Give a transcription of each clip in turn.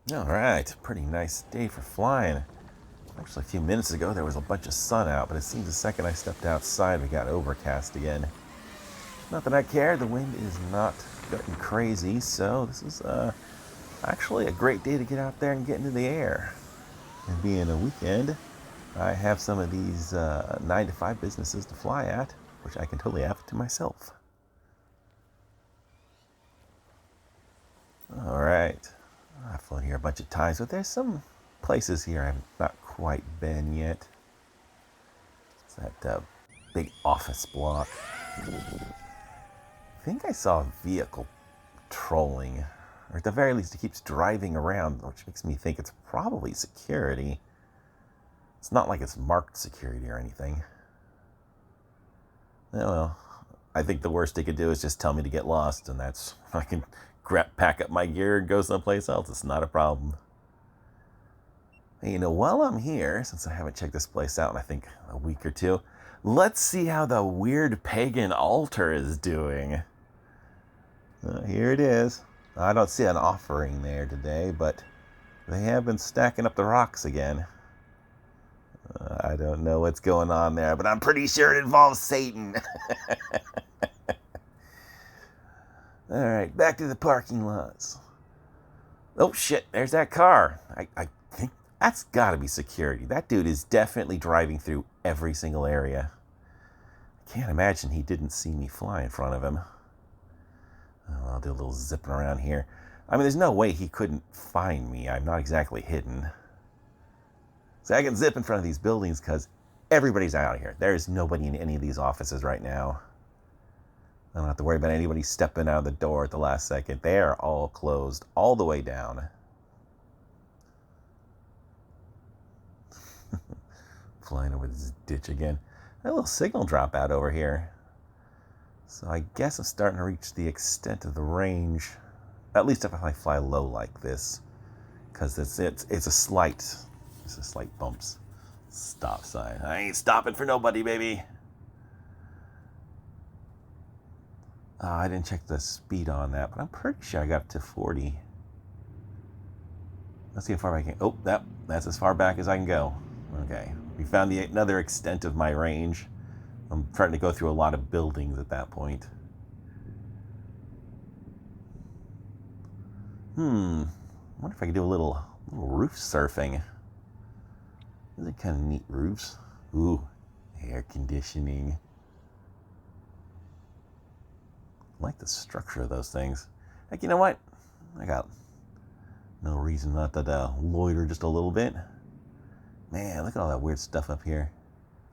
All right, pretty nice day for flying. Actually, a few minutes ago there was a bunch of sun out, but it seems the second I stepped outside, we got overcast again. Not that I care, the wind is not getting crazy, so this is actually a great day to get out there and get into the air. And being a weekend, I have some of these 9 to 5 businesses to fly at, which I can totally have to myself. All right. I've flown here a bunch of times, but there's some places here I've not quite been yet. It's that big office block. I think I saw a vehicle trolling, or at the very least, it keeps driving around, which makes me think it's probably security. It's not like it's marked security or anything. Oh, well, I think the worst they could do is just tell me to get lost, and that's I can pack up my gear and go someplace else. It's not a problem. Hey, while I'm here, since I haven't checked this place out in I think a week or two, let's see how the weird pagan altar is doing. Here it is. I don't see an offering there today, but they have been stacking up the rocks again. I don't know what's going on there, but I'm pretty sure it involves Satan. All right, back to the parking lots. Oh shit, there's that car. I think that's gotta be security. That dude is definitely driving through every single area. I can't imagine he didn't see me fly in front of him. Oh, I'll do a little zipping around here. I mean, there's no way he couldn't find me. I'm not exactly hidden. So I can zip in front of these buildings because everybody's out of here. There's nobody in any of these offices right now. I don't have to worry about anybody stepping out of the door at the last second. They are all closed all the way down. Flying over this ditch again. A little signal drop out over here. So I guess I'm starting to reach the extent of the range. At least if I fly low like this. Because it's a slight bumps. Stop sign. I ain't stopping for nobody, baby. I didn't check the speed on that, but I'm pretty sure I got to 40. Let's see how far I can. Oh, that's as far back as I can go. Okay, we found another extent of my range. I'm trying to go through a lot of buildings at that point. I wonder if I could do a little roof surfing. These are kind of neat roofs. Ooh, air conditioning. I like the structure of those things. Heck, you know what? I got no reason not to loiter just a little bit. Man, look at all that weird stuff up here.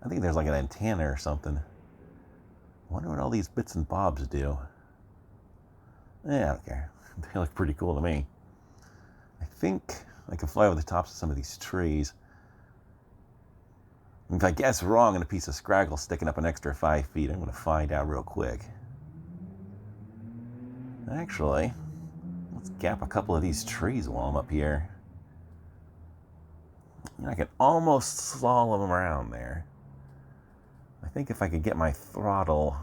I think there's like an antenna or something. I wonder what all these bits and bobs do. I don't care. They look pretty cool to me. I think I can fly over the tops of some of these trees. If I guess wrong and a piece of scraggle sticking up an extra 5 feet, I'm going to find out real quick. Actually, let's gap a couple of these trees while I'm up here. I can almost slalom them around there. I think if I could get my throttle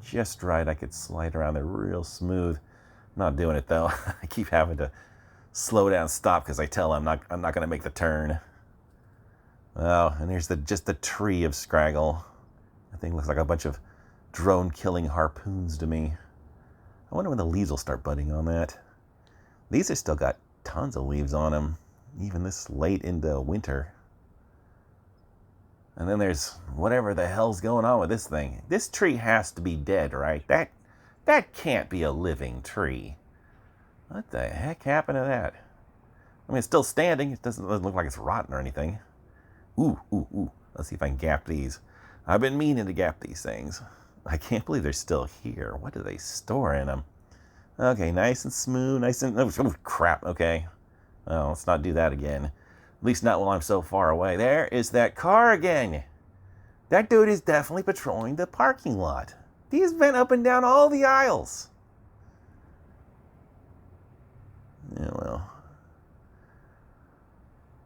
just right, I could slide around there real smooth. I'm not doing it though. I keep having to slow down, stop because I tell I'm not going to make the turn. Oh, and here's just the tree of scraggle. That thing looks like a bunch of drone-killing harpoons to me. I wonder when the leaves will start budding on that. These have still got tons of leaves on them, even this late into winter. And then there's whatever the hell's going on with this thing. This tree has to be dead, right? That can't be a living tree. What the heck happened to that? I mean, it's still standing. It doesn't look like it's rotten or anything. Ooh. Let's see if I can gap these. I've been meaning to gap these things. I can't believe they're still here. What do they store in them? Okay, nice and smooth, nice and... Oh, crap, okay. Oh, let's not do that again. At least not while I'm so far away. There is that car again. That dude is definitely patrolling the parking lot. He's been up and down all the aisles. Yeah, well.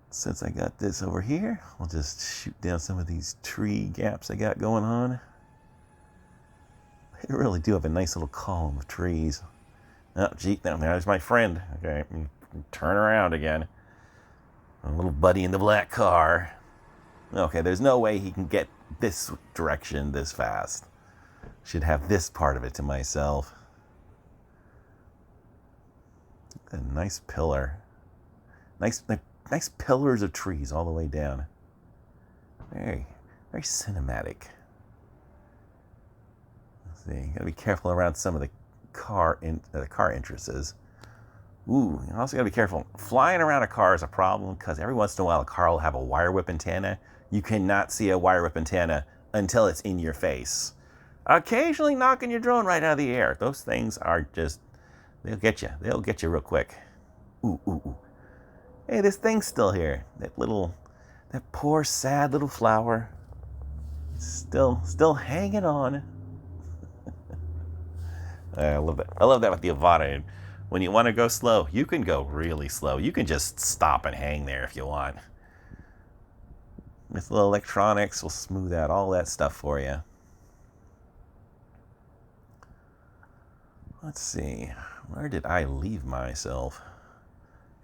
Since I got this over here, I'll just shoot down some of these tree gaps I got going on. They really do have a nice little column of trees. Oh, gee, there's my friend. Okay, turn around again. A little buddy in the black car. Okay, there's no way he can get this direction this fast. Should have this part of it to myself. A nice pillar. Nice pillars of trees all the way down. Very cinematic. Let's see, gotta be careful around some of the car entrances. Ooh, you also gotta be careful. Flying around a car is a problem because every once in a while a car will have a wire whip antenna. You cannot see a wire whip antenna until it's in your face. Occasionally knocking your drone right out of the air. Those things are just, they'll get you. They'll get you real quick. Ooh, ooh, ooh. Hey, this thing's still here. That poor, sad little flower. Still hanging on. I love that. I love that with the Avata. When you want to go slow, you can go really slow. You can just stop and hang there if you want. This little electronics will smooth out all that stuff for you. Let's see. Where did I leave myself?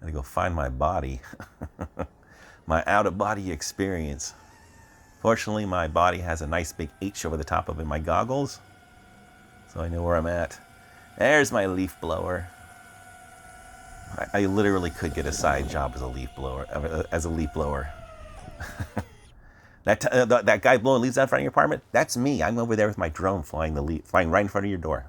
Gotta go find my body. My out-of-body experience. Fortunately, my body has a nice big H over the top of it in my goggles, so I know where I'm at. There's my leaf blower. I literally could get a side job as a leaf blower. That guy blowing leaves out in front of your apartment, that's me. I'm over there with my drone flying right in front of your door.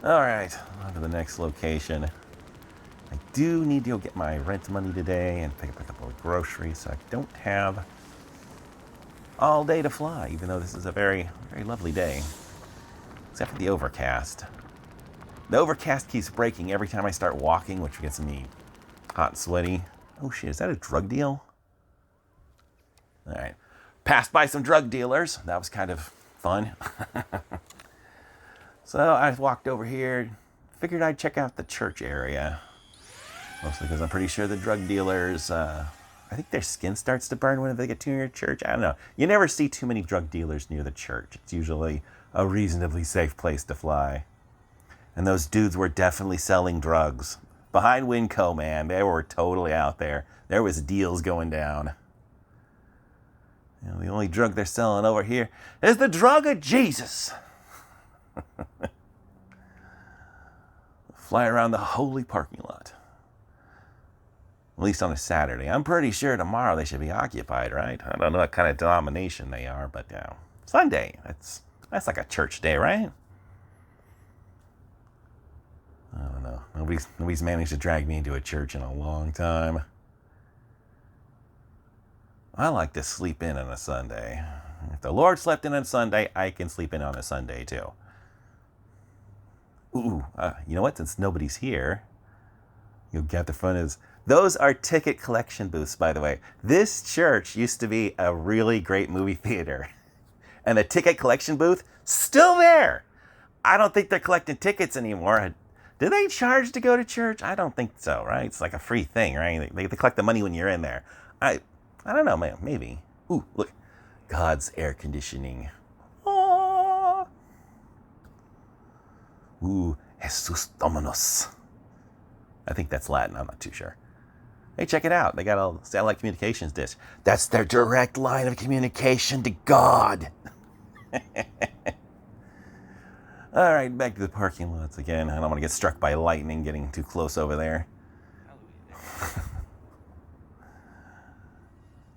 All right, on to the next location. I do need to go get my rent money today and pick up a couple of groceries, so I don't have all day to fly, even though this is a very, very lovely day. Except for the overcast. The overcast keeps breaking every time I start walking, which gets me hot and sweaty. Oh shit, is that a drug deal? All right. Passed by some drug dealers. That was kind of fun. So I walked over here, figured I'd check out the church area. Mostly because I'm pretty sure the drug dealers, I think their skin starts to burn when they get too near church. I don't know. You never see too many drug dealers near the church. It's usually a reasonably safe place to fly. And those dudes were definitely selling drugs. Behind Winco, man, they were totally out there. There was deals going down. You know, the only drug they're selling over here is the drug of Jesus. Fly around the holy parking lot. At least on a Saturday. I'm pretty sure tomorrow they should be occupied, right? I don't know what kind of denomination they are, but Sunday. That's like a church day, right? I don't know. Nobody's managed to drag me into a church in a long time. I like to sleep in on a Sunday. If the Lord slept in on Sunday, I can sleep in on a Sunday too. Ooh, you know what? Since nobody's here, you'll get the fun is those are ticket collection booths, by the way. This church used to be a really great movie theater. And the ticket collection booth, still there. I don't think they're collecting tickets anymore. Do they charge to go to church? I don't think so, right? It's like a free thing, right? They collect the money when you're in there. I don't know, man. Maybe. Ooh, look. God's air conditioning. Oh. Ooh, Jesus Dominus. I think that's Latin. I'm not too sure. Hey, check it out. They got a satellite communications dish. That's their direct line of communication to God. All right, back to the parking lots again. I don't want to get struck by lightning getting too close over there.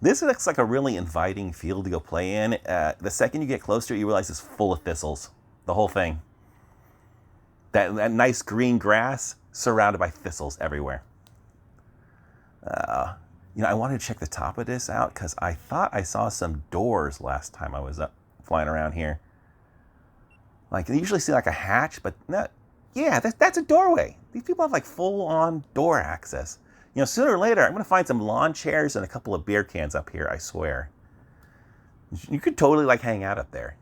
This looks like a really inviting field to go play in. The second you get closer, you realize it's full of thistles. The whole thing. That nice green grass surrounded by thistles everywhere. I wanted to check the top of this out because I thought I saw some doors last time I was up flying around here. Like, you usually see like a hatch, but no, yeah, that's a doorway. These people have like full-on door access. Sooner or later, I'm going to find some lawn chairs and a couple of beer cans up here, I swear. You could totally like hang out up there.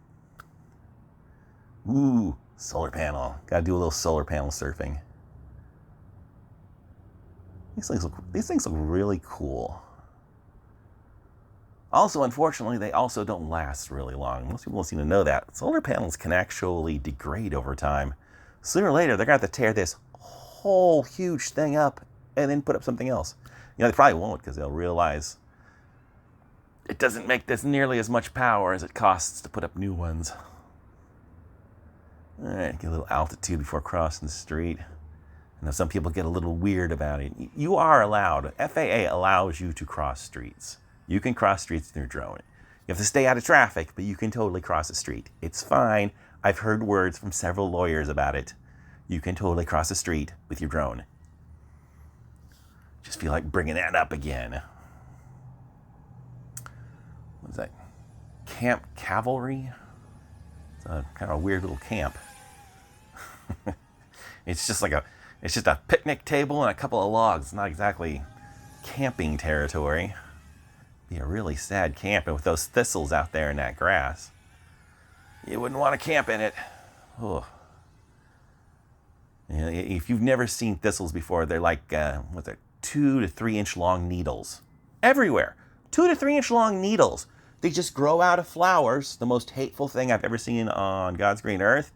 Ooh, solar panel. Got to do a little solar panel surfing. These things look really cool. Also, unfortunately, they also don't last really long. Most people don't seem to know that. Solar panels can actually degrade over time. Sooner or later, they're going to have to tear this whole huge thing up and then put up something else. You know, they probably won't, because they'll realize it doesn't make this nearly as much power as it costs to put up new ones. All right, get a little altitude before crossing the street. I know some people get a little weird about it. You are allowed. FAA allows you to cross streets. You can cross streets in your drone. You have to stay out of traffic, but you can totally cross a street. It's fine. I've heard words from several lawyers about it. You can totally cross a street with your drone. Just feel like bringing that up again. What is that? Camp Cavalry? It's a kind of a weird little camp. It's just a picnic table and a couple of logs. It's not exactly camping territory. Be a really sad camp, and with those thistles out there in that grass, you wouldn't want to camp in it. Oh. You know, if you've never seen thistles before, they're like 2 to 3 inch long needles everywhere. 2 to 3 inch long needles. They just grow out of flowers. The most hateful thing I've ever seen on God's green earth.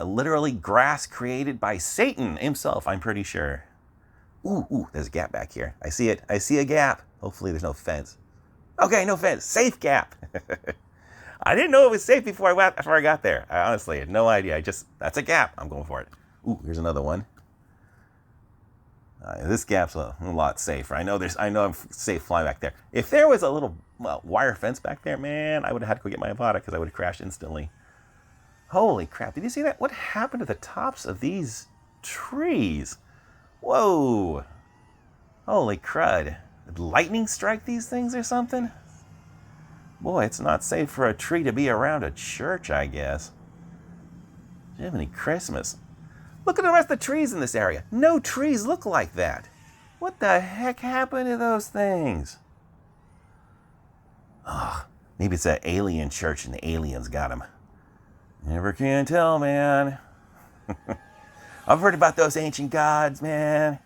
Literally grass created by Satan himself, I'm pretty sure. Ooh, there's a gap back here. I see it. I see a gap. Hopefully there's no fence. Okay, no fence. Safe gap. I didn't know it was safe before I got there. I honestly had no idea. That's a gap. I'm going for it. Ooh, here's another one. This gap's a lot safer. I know I'm safe flying back there. If there was a little wire fence back there, man, I would have had to go get my Avata, because I would have crashed instantly. Holy crap, did you see that? What happened to the tops of these trees? Whoa. Holy crud. Did lightning strike these things or something? Boy, it's not safe for a tree to be around a church, I guess. Jiminy Christmas. Look at the rest of the trees in this area. No trees look like that. What the heck happened to those things? Oh, maybe it's that alien church and the aliens got them. Never can tell, man. I've heard about those ancient gods, man.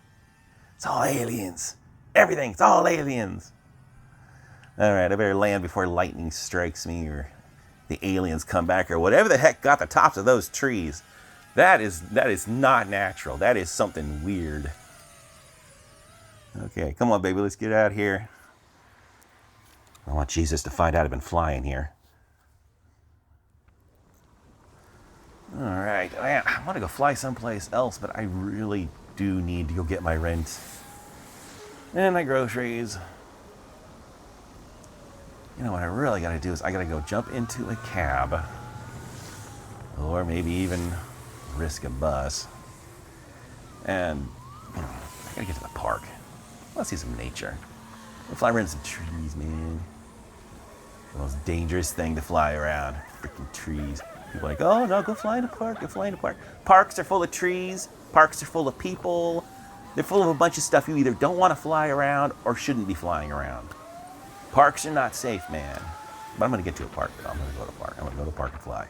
It's all aliens. Everything's all aliens. All right, I better land before lightning strikes me or the aliens come back or whatever the heck got the tops of those trees. That is not natural. That is something weird. Okay, come on, baby. Let's get out of here. I want Jesus to find out I've been flying here. All right, I want to go fly someplace else, but I really do need to go get my rent and my groceries. You know what I really got to do is I got to go jump into a cab, or maybe even risk a bus. And I got to get to the park. Let's see some nature. I'll fly around some trees, man. The most dangerous thing to fly around, freaking trees. People are like, oh no, go fly in a park, go fly in a park. Parks are full of trees, parks are full of people. They're full of a bunch of stuff you either don't want to fly around or shouldn't be flying around. Parks are not safe, man. But I'm going to get to a park, though. I'm going to go to a park. I'm going to go to the park and fly.